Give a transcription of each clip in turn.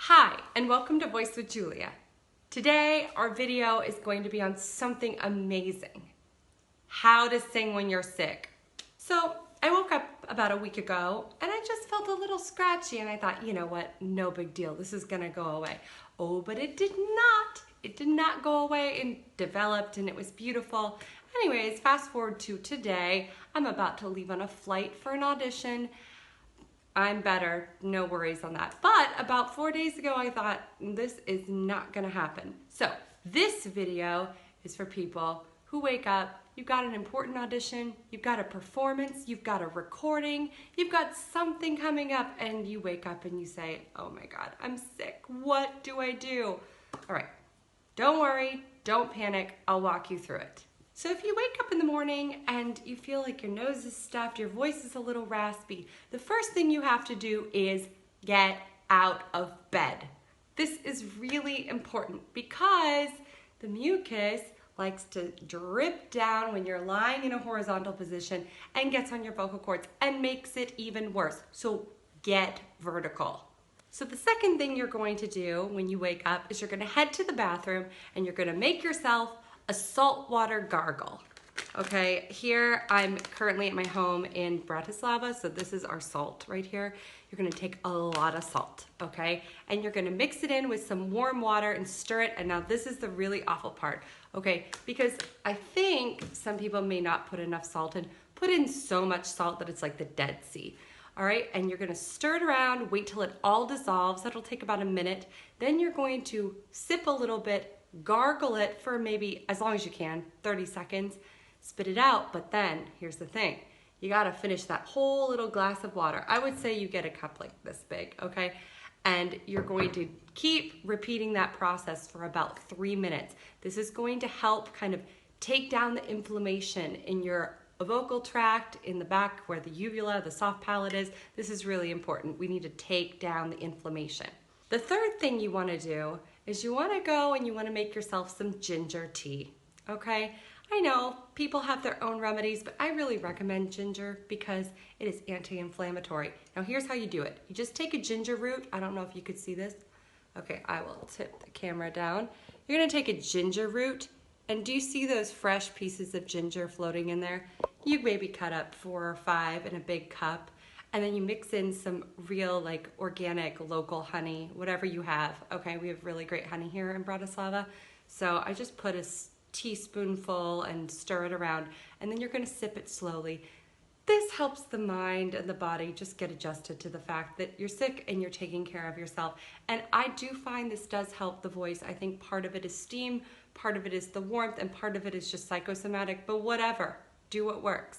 Hi, and welcome to Voice with Julia. Today, our video is going to be on something amazing. How to sing when you're sick. So, I woke up about a week ago, and I just felt a little scratchy, and I thought, you know what, no big deal, this is gonna go away. Oh, but it did not. It did not go away and developed, and it was beautiful. Anyways, fast forward to today. I'm about to leave on a flight for an audition. I'm better, no worries on that. But about 4 days ago, I thought, this is not gonna happen. So this video is for people who wake up, you've got an important audition, you've got a performance, you've got a recording, you've got something coming up, and you wake up and you say, oh my God, I'm sick, what do I do? All right, don't worry, don't panic, I'll walk you through it. So if you wake up in the morning and you feel like your nose is stuffed, your voice is a little raspy, the first thing you have to do is get out of bed. This is really important because the mucus likes to drip down when you're lying in a horizontal position and gets on your vocal cords and makes it even worse. So get vertical. So the second thing you're going to do when you wake up is you're going to head to the bathroom and you're going to make yourself a saltwater gargle. Okay, here I'm currently at my home in Bratislava, so this is our salt right here. You're gonna take a lot of salt, okay? And you're gonna mix it in with some warm water and stir it, and now this is the really awful part, okay? Because I think some people may not put enough salt in. Put in so much salt that it's like the Dead Sea. All right, and you're gonna stir it around, wait till it all dissolves. That'll take about a minute. Then you're going to sip a little bit, gargle it for maybe, as long as you can, 30 seconds, spit it out, but then, here's the thing, you gotta finish that whole little glass of water. I would say you get a cup like this big, okay? And you're going to keep repeating that process for about 3 minutes. This is going to help kind of take down the inflammation in your vocal tract, in the back where the uvula, the soft palate is. This is really important. We need to take down the inflammation. The third thing you wanna do is you wanna go and you wanna make yourself some ginger tea, okay? I know people have their own remedies, but I really recommend ginger because it is anti-inflammatory. Now here's how you do it. You just take a ginger root. I don't know if you could see this. Okay, I will tip the camera down. You're gonna take a ginger root, and do you see those fresh pieces of ginger floating in there? You maybe cut up 4 or 5 in a big cup, and then you mix in some real, like, organic local honey, whatever you have. Okay, we have really great honey here in Bratislava. So I just put a teaspoonful and stir it around, and then you're gonna sip it slowly. This helps the mind and the body just get adjusted to the fact that you're sick and you're taking care of yourself. And I do find this does help the voice. I think part of it is steam, part of it is the warmth, and part of it is just psychosomatic, but whatever, do what works.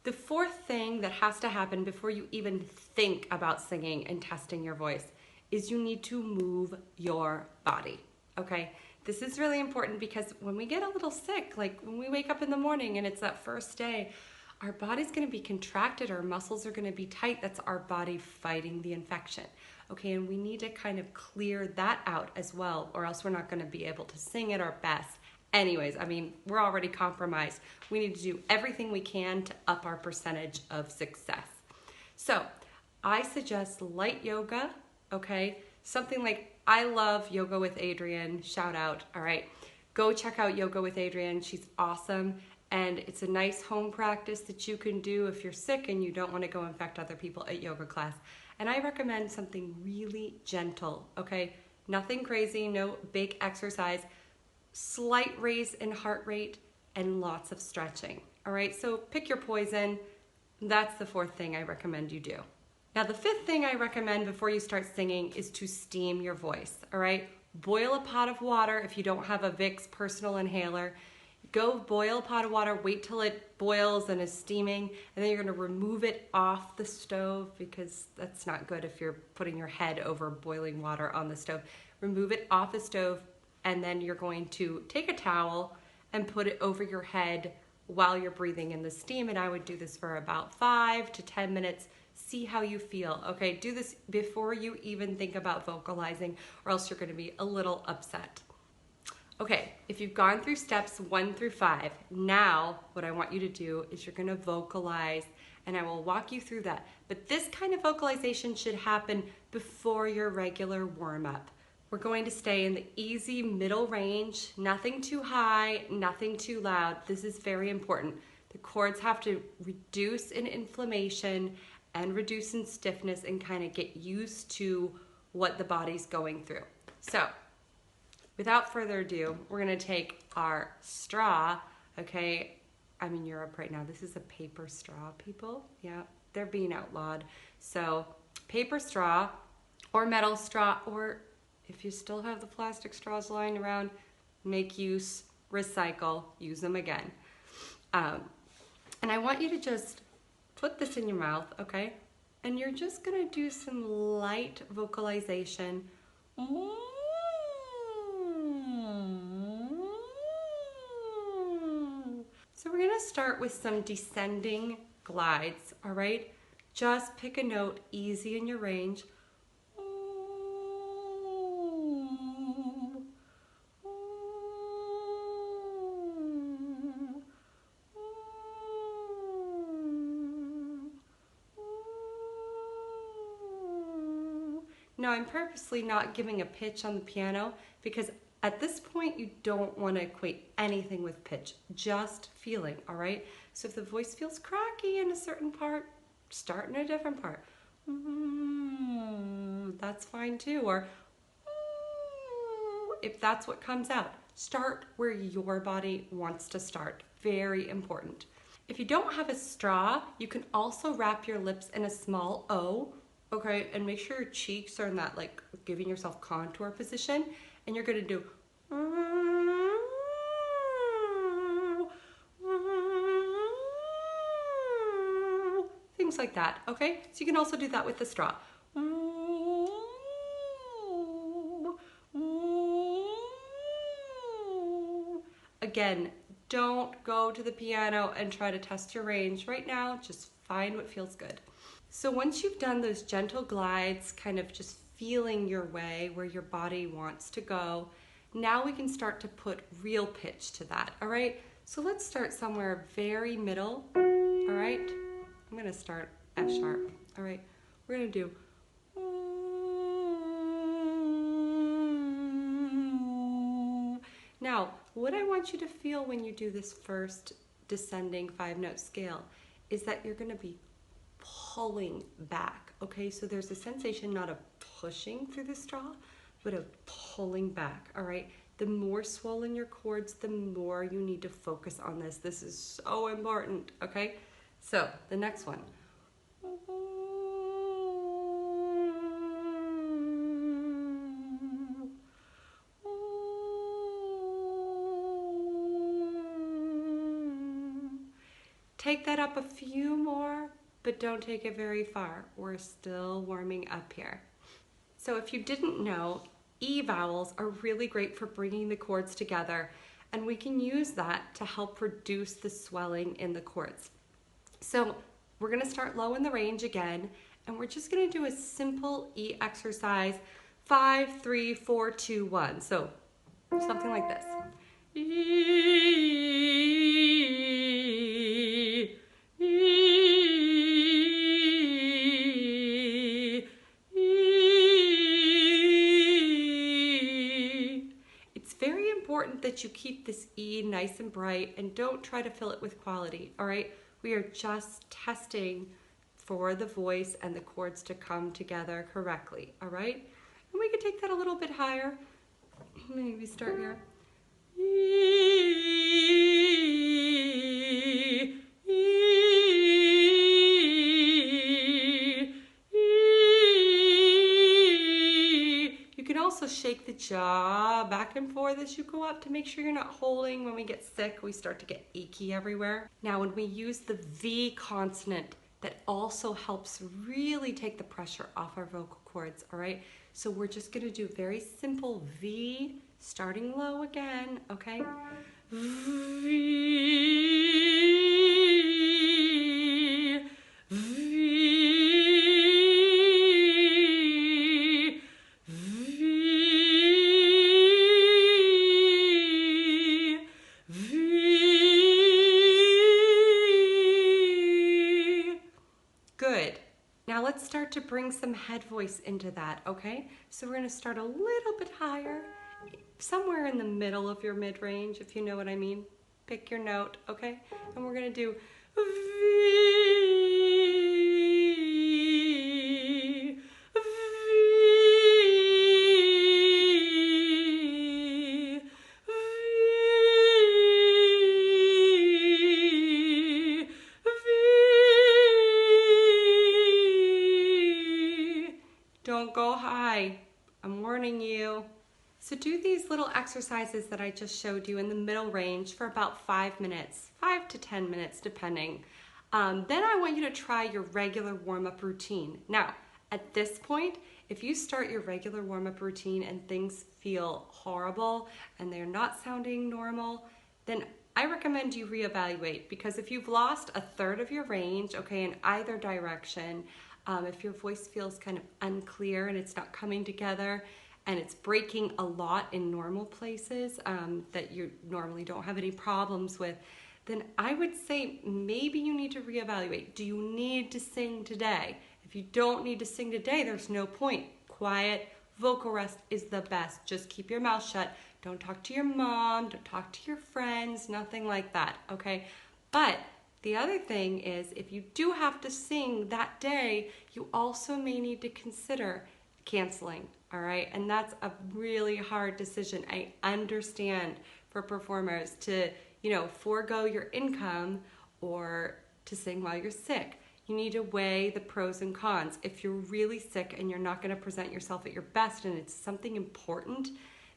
The fourth thing that has to happen before you even think about singing and testing your voice is you need to move your body, okay? This is really important because when we get a little sick, like when we wake up in the morning and it's that first day, our body's gonna be contracted, our muscles are gonna be tight. That's our body fighting the infection, okay? And we need to kind of clear that out as well, or else we're not gonna be able to sing at our best. Anyways, I mean, we're already compromised. We need to do everything we can to up our percentage of success. So I suggest light yoga, okay? Something like, I love Yoga with Adrienne, shout out, all right? Go check out Yoga with Adrienne, she's awesome. And it's a nice home practice that you can do if you're sick and you don't wanna go infect other people at yoga class. And I recommend something really gentle, okay? Nothing crazy, no big exercise. Slight raise in heart rate and lots of stretching. All right, so pick your poison. That's the fourth thing I recommend you do. Now the fifth thing I recommend before you start singing is to steam your voice, all right? Boil a pot of water if you don't have a Vicks personal inhaler. Go boil a pot of water, wait till it boils and is steaming, and then you're gonna remove it off the stove because that's not good if you're putting your head over boiling water on the stove. Remove it off the stove, and then you're going to take a towel and put it over your head while you're breathing in the steam, and I would do this for about 5 to 10 minutes. See how you feel, okay? Do this before you even think about vocalizing, or else you're gonna be a little upset. Okay, if you've gone through steps 1 through 5, now what I want you to do is you're gonna vocalize and I will walk you through that. But this kind of vocalization should happen before your regular warm-up. We're going to stay in the easy middle range, nothing too high, nothing too loud. This is very important. The chords have to reduce in inflammation and reduce in stiffness and kind of get used to what the body's going through. So, without further ado, we're gonna take our straw, okay? I'm in Europe right now. This is a paper straw, people. Yeah, they're being outlawed. So, paper straw or metal straw, or if you still have the plastic straws lying around, make use, recycle, use them again. And I want you to just put this in your mouth, okay? And you're just gonna do some light vocalization. So we're gonna start with some descending glides, all right? Just pick a note easy in your range. Now I'm purposely not giving a pitch on the piano because at this point you don't want to equate anything with pitch, just feeling, all right? So if the voice feels cracky in a certain part, start in a different part. That's fine too. Or if that's what comes out, start where your body wants to start. Very important. If you don't have a straw, you can also wrap your lips in a small O. Okay, and make sure your cheeks are in that like giving yourself contour position, and you're gonna do things like that, okay? So you can also do that with the straw. Again, don't go to the piano and try to test your range right now, just find what feels good. So once you've done those gentle glides, kind of just feeling your way where your body wants to go, now we can start to put real pitch to that, all right? So let's start somewhere very middle, all right? I'm gonna start F sharp, all right? We're gonna do now, what I want you to feel when you do this first descending 5-note scale is that you're gonna be pulling back, okay? So there's a sensation not of pushing through the straw, but of pulling back, all right? The more swollen your chords, the more you need to focus on this. This is so important, okay? So the next one. Take that up a few more, but don't take it very far. We're still warming up here. So if you didn't know, E vowels are really great for bringing the chords together, and we can use that to help reduce the swelling in the chords. So we're gonna start low in the range again, and we're just gonna do a simple E exercise, 5, 3, 4, 2, 1. So something like this. That you keep this E nice and bright and don't try to fill it with quality, all right? We are just testing for the voice and the chords to come together correctly, all right? And we can take that a little bit higher. Maybe start here. Shake the jaw back and forth as you go up to make sure you're not holding. When we get sick, we start to get achy everywhere. Now, when we use the V consonant, that also helps really take the pressure off our vocal cords, all right? So we're just gonna do very simple V, starting low again, okay? V, V. bring some head voice into that, okay? So we're gonna start a little bit higher, somewhere in the middle of your mid-range, if you know what I mean. Pick your note, okay? And we're gonna do V, V, V, V. Don't go high. I'm warning you. So do these little exercises that I just showed you in the middle range for about 5 minutes, 5 to 10 minutes depending. Then I want you to try your regular warm-up routine. Now, at this point, if you start your regular warm-up routine and things feel horrible and they're not sounding normal, then I recommend you reevaluate, because if you've lost a third of your range, okay, in either direction, if your voice feels kind of unclear and it's not coming together, and it's breaking a lot in normal places that you normally don't have any problems with, then I would say maybe you need to reevaluate. Do you need to sing today? If you don't need to sing today, there's no point. Quiet, vocal rest is the best. Just keep your mouth shut. Don't talk to your mom, don't talk to your friends, nothing like that, okay? But the other thing is, if you do have to sing that day, you also may need to consider canceling, all right? And that's a really hard decision. I understand for performers to, forego your income or to sing while you're sick. You need to weigh the pros and cons. If you're really sick and you're not gonna present yourself at your best and it's something important,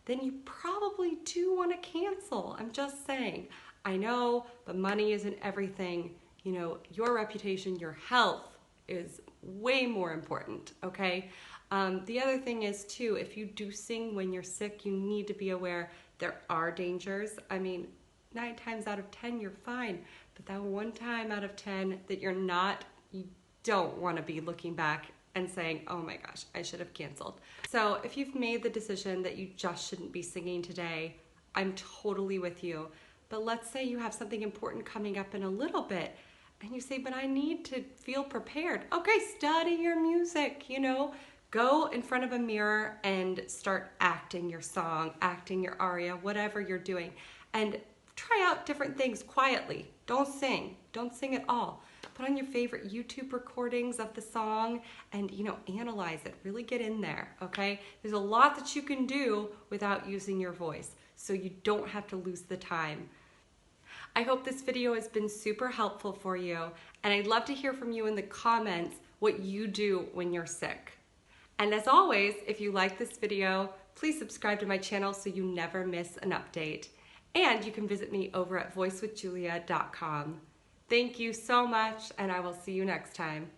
then you probably do wanna cancel. I'm just saying. I know, but money isn't everything. Your reputation, your health is way more important, okay? The other thing is too, if you do sing when you're sick, you need to be aware there are dangers. I mean, 9 times out of 10, you're fine. But that 1 time out of 10 that you're not, you don't want to be looking back and saying, oh my gosh, I should have canceled. So if you've made the decision that you just shouldn't be singing today, I'm totally with you. But let's say you have something important coming up in a little bit, and you say, but I need to feel prepared. Okay, study your music, Go in front of a mirror and start acting your song, acting your aria, whatever you're doing. And try out different things quietly. Don't sing at all. Put on your favorite YouTube recordings of the song and, analyze it. Really get in there, okay? There's a lot that you can do without using your voice, so you don't have to lose the time. I hope this video has been super helpful for you, and I'd love to hear from you in the comments what you do when you're sick. And as always, if you like this video, please subscribe to my channel so you never miss an update. And you can visit me over at voicewithjulia.com. Thank you so much, and I will see you next time.